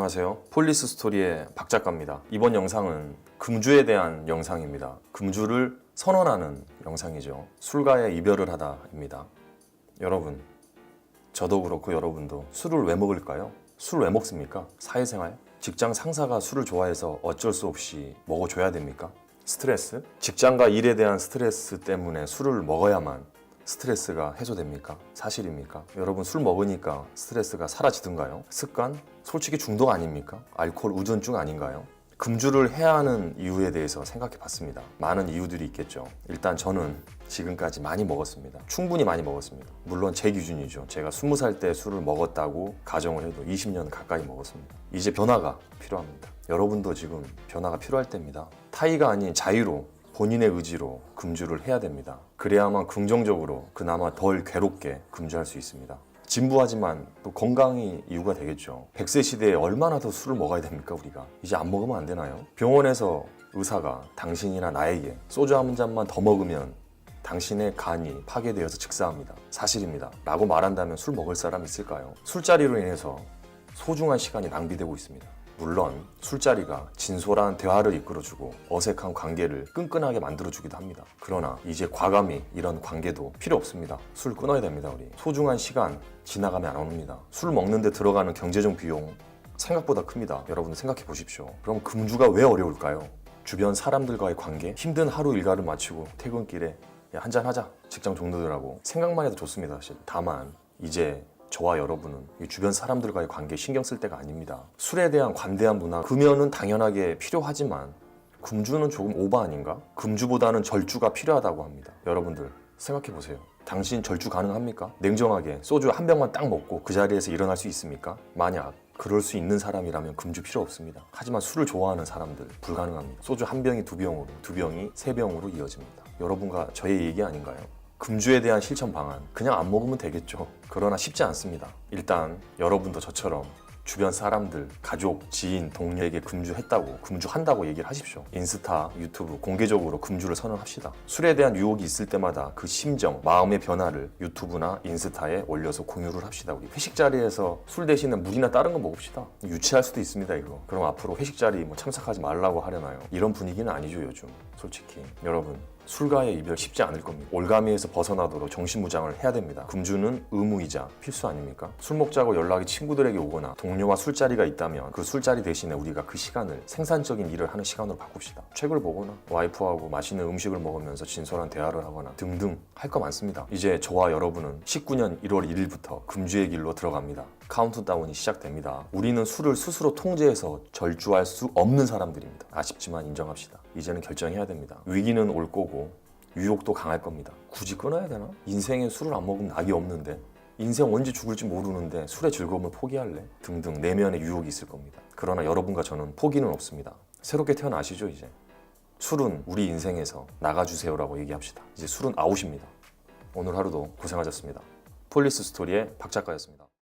안녕하세요. 폴리스 스토리의 박 작가입니다. 이번 영상은 금주에 대한 영상입니다. 금주를 선언하는 영상이죠. 술과의 이별을 하다입니다. 여러분, 저도 그렇고 여러분도 술을 왜 먹을까요? 술 왜 먹습니까? 사회생활? 직장 상사가 술을 좋아해서 어쩔 수 없이 먹어줘야 됩니까? 스트레스? 직장과 일에 대한 스트레스 때문에 술을 먹어야만 스트레스가 해소됩니까? 사실입니까? 여러분, 술 먹으니까 스트레스가 사라지던가요? 습관? 솔직히 중독 아닙니까? 알코올 의존증 아닌가요? 금주를 해야 하는 이유에 대해서 생각해 봤습니다. 많은 이유들이 있겠죠. 일단 저는 지금까지 많이 먹었습니다. 충분히 많이 먹었습니다. 물론 제 기준이죠. 제가 20살 때 술을 먹었다고 가정을 해도 20년 가까이 먹었습니다. 이제 변화가 필요합니다. 여러분도 지금 변화가 필요할 때입니다. 타의가 아닌 자유로 본인의 의지로 금주를 해야 됩니다. 그래야만 긍정적으로 그나마 덜 괴롭게 금주할 수 있습니다. 진부하지만 또 건강이 이유가 되겠죠. 100세 시대에 얼마나 더 술을 먹어야 됩니까, 우리가? 이제 안 먹으면 안 되나요? 병원에서 의사가 당신이나 나에게 소주 한 잔만 더 먹으면 당신의 간이 파괴되어서 즉사합니다. 사실입니다. 라고 말한다면 술 먹을 사람 있을까요? 술자리로 인해서 소중한 시간이 낭비되고 있습니다. 물론 술자리가 진솔한 대화를 이끌어주고 어색한 관계를 끈끈하게 만들어주기도 합니다. 그러나 이제 과감히 이런 관계도 필요 없습니다. 술 끊어야 됩니다. 우리 소중한 시간 지나가면 안 옵니다. 술 먹는데 들어가는 경제적 비용 생각보다 큽니다. 여러분 생각해 보십시오. 그럼 금주가 왜 어려울까요? 주변 사람들과의 관계, 힘든 하루 일과를 마치고 퇴근길에 야, 한잔 하자, 직장 동료들하고 생각만 해도 좋습니다. 사실. 다만 이제 저와 여러분은 이 주변 사람들과의 관계에 신경 쓸 때가 아닙니다. 술에 대한 관대한 문화, 금연은 당연하게 필요하지만 금주는 조금 오버 아닌가? 금주보다는 절주가 필요하다고 합니다. 여러분들 생각해 보세요. 당신 절주 가능합니까? 냉정하게 소주 한 병만 딱 먹고 그 자리에서 일어날 수 있습니까? 만약 그럴 수 있는 사람이라면 금주 필요 없습니다. 하지만 술을 좋아하는 사람들 불가능합니다. 소주 한 병이 두 병으로, 두 병이 세 병으로 이어집니다. 여러분과 저의 얘기 아닌가요? 금주에 대한 실천 방안, 그냥 안 먹으면 되겠죠. 그러나 쉽지 않습니다. 일단 여러분도 저처럼 주변 사람들, 가족, 지인, 동료에게 금주했다고, 금주한다고 얘기를 하십시오. 인스타, 유튜브 공개적으로 금주를 선언합시다. 술에 대한 유혹이 있을 때마다 그 심정, 마음의 변화를 유튜브나 인스타에 올려서 공유를 합시다. 우리 회식 자리에서 술 대신에 물이나 다른 거 먹읍시다. 유치할 수도 있습니다, 이거. 그럼 앞으로 회식 자리 참석하지 말라고 하려나요? 이런 분위기는 아니죠, 요즘. 솔직히. 여러분, 술과의 이별 쉽지 않을 겁니다. 올가미에서 벗어나도록 정신무장을 해야 됩니다. 금주는 의무이자 필수 아닙니까? 술 먹자고 연락이 친구들에게 오거나 동료와 술자리가 있다면 그 술자리 대신에 우리가 그 시간을 생산적인 일을 하는 시간으로 바꿉시다. 책을 보거나 와이프하고 맛있는 음식을 먹으면서 진솔한 대화를 하거나 등등 할 거 많습니다. 이제 저와 여러분은 19년 1월 1일부터 금주의 길로 들어갑니다. 카운트다운이 시작됩니다. 우리는 술을 스스로 통제해서 절주할 수 없는 사람들입니다. 아쉽지만 인정합시다. 이제는 결정해야 됩니다. 위기는 올 거고 유혹도 강할 겁니다. 굳이 끊어야 되나? 인생에 술을 안 먹으면 낙이 없는데, 인생 언제 죽을지 모르는데 술의 즐거움을 포기할래? 등등 내면의 유혹이 있을 겁니다. 그러나 여러분과 저는 포기는 없습니다. 새롭게 태어나시죠. 이제 술은 우리 인생에서 나가주세요라고 얘기합시다. 이제 술은 아웃입니다. 오늘 하루도 고생하셨습니다. 폴리스 스토리의 박 작가였습니다.